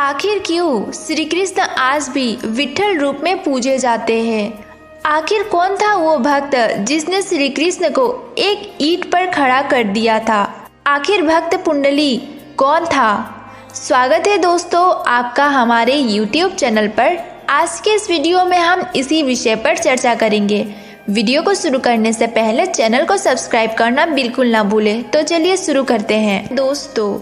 आखिर क्यों श्री कृष्ण आज भी विठल रूप में पूजे जाते हैं? आखिर कौन था वो भक्त जिसने श्री कृष्ण को एक ईंट पर खड़ा कर दिया था? आखिर भक्त पुंडली कौन था? स्वागत है दोस्तों आपका हमारे YouTube चैनल पर। आज के इस वीडियो में हम इसी विषय पर चर्चा करेंगे। वीडियो को शुरू करने से पहले चैनल को सब्सक्राइब करना बिल्कुल ना भूलें। तो चलिए शुरू करते हैं। दोस्तों,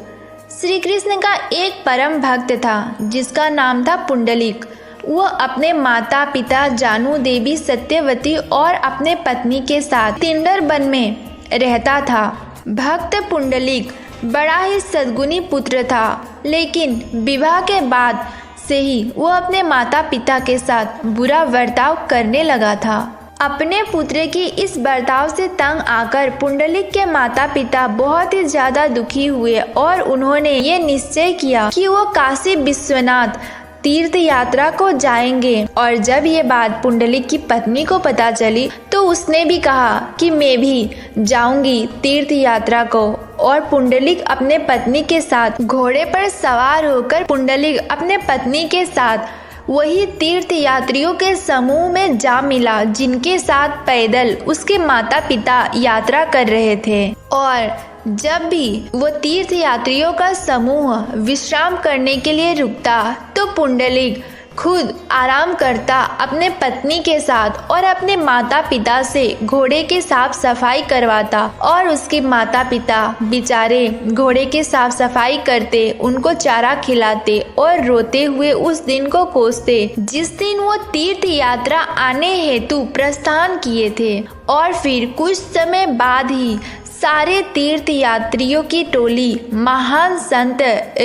श्री कृष्ण का एक परम भक्त था जिसका नाम था पुंडलिक। वो अपने माता पिता जानु देवी सत्यवती और अपने पत्नी के साथ तिंडर वन में रहता था। भक्त पुंडलिक बड़ा ही सद्गुणी पुत्र था, लेकिन विवाह के बाद से ही वो अपने माता पिता के साथ बुरा बर्ताव करने लगा था। अपने पुत्र की इस बर्ताव से तंग आकर पुंडलिक के माता पिता बहुत ही ज्यादा दुखी हुए और उन्होंने ये निश्चय किया कि वो काशी विश्वनाथ तीर्थ यात्रा को जाएंगे। और जब ये बात पुंडलिक की पत्नी को पता चली तो उसने भी कहा कि मैं भी जाऊंगी तीर्थ यात्रा को। और पुंडलिक अपने पत्नी के साथ घोड़े पर सवार होकर पुंडलिक अपने पत्नी के साथ वही तीर्थ यात्रियों के समूह में जा मिला जिनके साथ पैदल उसके माता पिता यात्रा कर रहे थे। और जब भी वो तीर्थ यात्रियों का समूह विश्राम करने के लिए रुकता तो पुंडलिक खुद आराम करता अपने पत्नी के साथ और अपने माता पिता से घोड़े की साफ सफाई करवाता। और उसके माता पिता बेचारे घोड़े की साफ सफाई करते, उनको चारा खिलाते और रोते हुए उस दिन को कोसते जिस दिन वो तीर्थ यात्रा आने हेतु प्रस्थान किए थे। और फिर कुछ समय बाद ही सारे तीर्थ यात्रियों की टोली महान संत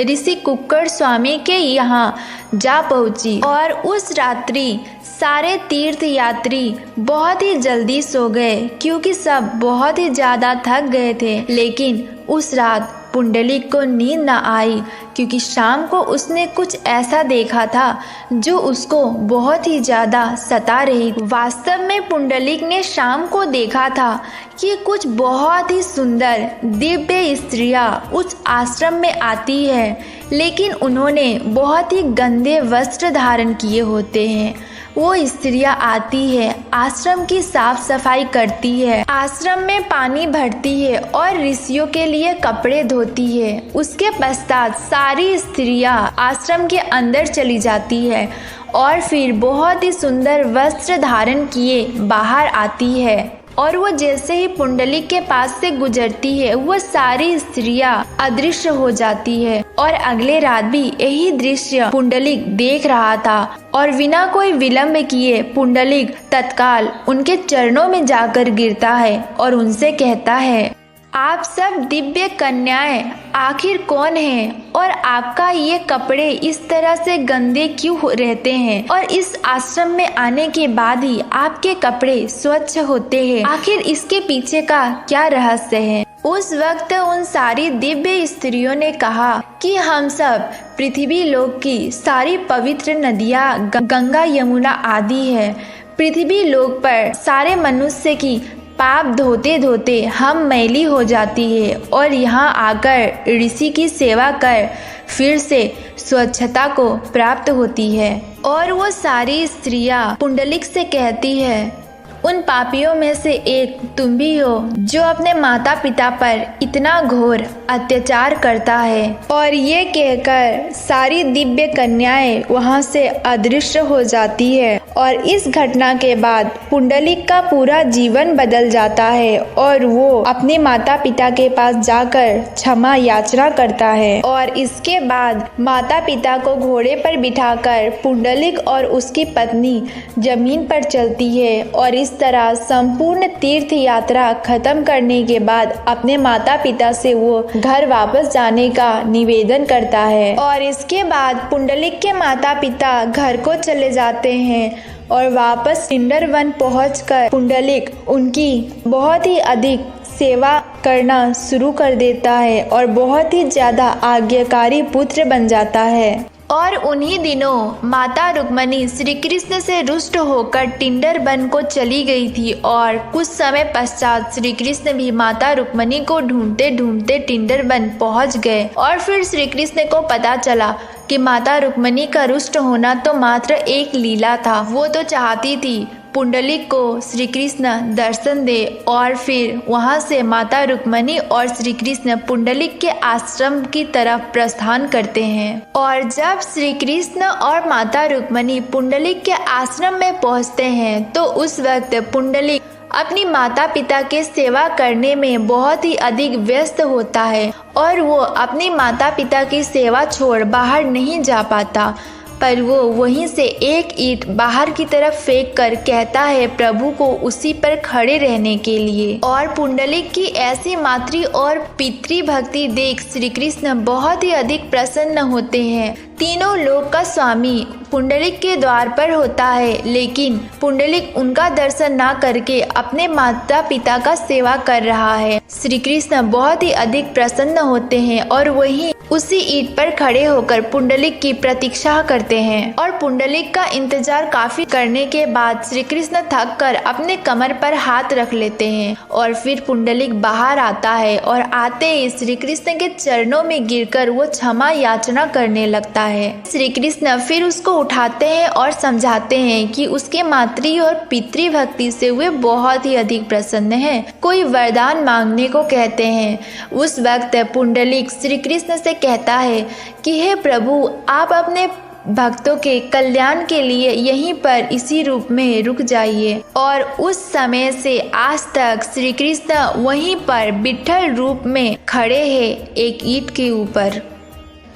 ऋषि कुक्कड़ स्वामी के यहाँ जा पहुंची। और उस रात्रि सारे तीर्थ यात्री बहुत ही जल्दी सो गए क्योंकि सब बहुत ही ज्यादा थक गए थे। लेकिन उस रात पुंडलिक को नींद न आई क्योंकि शाम को उसने कुछ ऐसा देखा था जो उसको बहुत ही ज्यादा सता रही। वास्तव में पुंडलिक ने शाम को देखा था कि कुछ बहुत ही सुंदर दिव्य स्त्रियां उस आश्रम में आती है, लेकिन उन्होंने बहुत ही गंदे वस्त्र धारण किए होते हैं। वो स्त्रियां आती है, आश्रम की साफ सफाई करती है, आश्रम में पानी भरती है और ऋषियों के लिए कपड़े धोती है। उसके पश्चात सारी स्त्रियां आश्रम के अंदर चली जाती है और फिर बहुत ही सुंदर वस्त्र धारण किए बाहर आती है। और वो जैसे ही पुंडलिक के पास से गुजरती है वो सारी स्त्रियां अदृश्य हो जाती है। और अगले रात भी यही दृश्य पुंडलिक देख रहा था। और बिना कोई विलंब किए पुंडलिक तत्काल उनके चरणों में जाकर गिरता है और उनसे कहता है, आप सब दिव्य कन्याएं आखिर कौन हैं और आपका ये कपड़े इस तरह से गंदे क्यों रहते हैं? और इस आश्रम में आने के बाद ही आपके कपड़े स्वच्छ होते हैं, आखिर इसके पीछे का क्या रहस्य है? उस वक्त उन सारी दिव्य स्त्रियों ने कहा कि हम सब पृथ्वी लोक की सारी पवित्र नदियाँ गंगा यमुना आदि है। पृथ्वी लोक पर सारे मनुष्य की पाप धोते धोते हम मैली हो जाती है और यहाँ आकर ऋषि की सेवा कर फिर से स्वच्छता को प्राप्त होती है। और वो सारी स्त्रियां पुंडलिक से कहती है, उन पापियों में से एक तुम भी हो जो अपने माता पिता पर इतना घोर अत्याचार करता है। और ये कहकर सारी दिव्य कन्याएं वहां से अदृश्य हो जाती है। और इस घटना के बाद पुंडलिक का पूरा जीवन बदल जाता है और वो अपने माता पिता के पास जाकर क्षमा याचना करता है। और इसके बाद माता पिता को घोड़े पर बिठाकर पुंडलिक और उसकी पत्नी जमीन पर चलती है और इस तरह संपूर्ण तीर्थ यात्रा खत्म करने के बाद अपने माता पिता से वो घर वापस जाने का निवेदन करता है। और इसके बाद पुंडलिक के माता पिता घर को चले जाते हैं और वापस तिंडर वन पहुंचकर पुंडलिक उनकी बहुत ही अधिक सेवा करना शुरू कर देता है और बहुत ही ज्यादा आज्ञाकारी पुत्र बन जाता है। और उन्हीं दिनों माता रुक्मणी श्री कृष्ण से रुष्ट होकर टिंडर वन को चली गई थी और कुछ समय पश्चात श्री कृष्ण भी माता रुक्मणी को ढूंढते ढूंढते टिंडर वन पहुंच गए। और फिर श्री कृष्ण को पता चला कि माता रुक्मणी का रुष्ट होना तो मात्र एक लीला था। वो तो चाहती थी पुंडलिक को श्री कृष्ण दर्शन दे। और फिर वहां से माता रुक्मणी और श्री कृष्ण पुंडलिक के आश्रम की तरफ प्रस्थान करते हैं। और जब श्री कृष्ण और माता रुक्मणी पुंडलिक के आश्रम में पहुंचते हैं तो उस वक्त पुंडलिक अपनी माता पिता के सेवा करने में बहुत ही अधिक व्यस्त होता है और वो अपनी माता पिता की सेवा छोड़ बाहर नहीं जा पाता। पर वो वहीं से एक ईंट बाहर की तरफ फेंक कर कहता है प्रभु को उसी पर खड़े रहने के लिए। और पुंडलिक की ऐसी मातृ और पितृ भक्ति देख श्री कृष्ण बहुत ही अधिक प्रसन्न होते हैं। तीनों लोक का स्वामी पुंडलिक के द्वार पर होता है, लेकिन पुंडलिक उनका दर्शन ना करके अपने माता पिता का सेवा कर रहा है। श्री कृष्ण बहुत ही अधिक प्रसन्न होते हैं और वहीं उसी ईंट पर खड़े होकर पुंडलिक की प्रतीक्षा करते हैं। और पुंडलिक का इंतजार काफी करने के बाद श्री कृष्ण थक कर अपने कमर पर हाथ रख लेते हैं और फिर पुंडलिक बाहर आता है और आते ही श्री कृष्ण के चरणों में गिरकर वो क्षमा याचना करने लगता है। श्री कृष्ण फिर उसको उठाते हैं और समझाते हैं कि उसके मातृ और पितृ भक्ति से वे बहुत ही अधिक प्रसन्न हैं। कोई वरदान मांगने को कहते हैं। उस वक्त पुंडलिक श्री कृष्ण से कहता है कि हे प्रभु, आप अपने भक्तों के कल्याण के लिए यहीं पर इसी रूप में रुक जाइए। और उस समय से आज तक श्री कृष्ण वहीं पर विट्ठल रूप में खड़े हैं एक ईंट के ऊपर।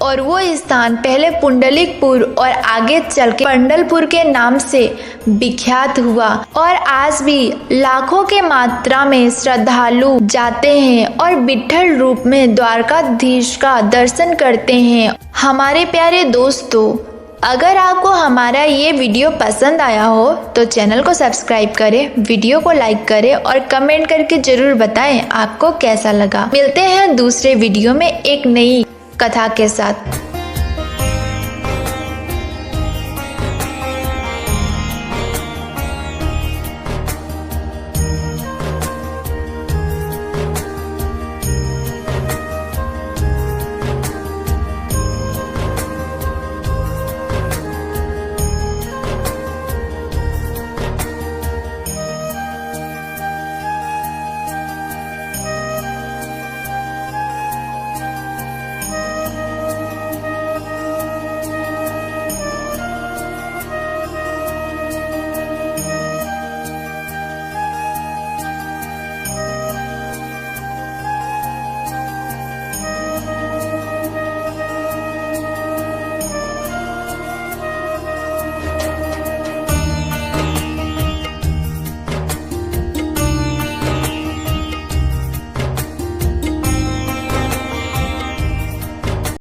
और वो स्थान पहले पुंडलिकपुर और आगे चल के पंढरपुर के नाम से विख्यात हुआ। और आज भी लाखों के मात्रा में श्रद्धालु जाते हैं और विट्ठल रूप में द्वारकाधीश का दर्शन करते हैं। हमारे प्यारे दोस्तों, अगर आपको हमारा ये वीडियो पसंद आया हो तो चैनल को सब्सक्राइब करें, वीडियो को लाइक करें और कमेंट करके जरूर बताएं आपको कैसा लगा। मिलते हैं दूसरे वीडियो में एक नई कथा के साथ।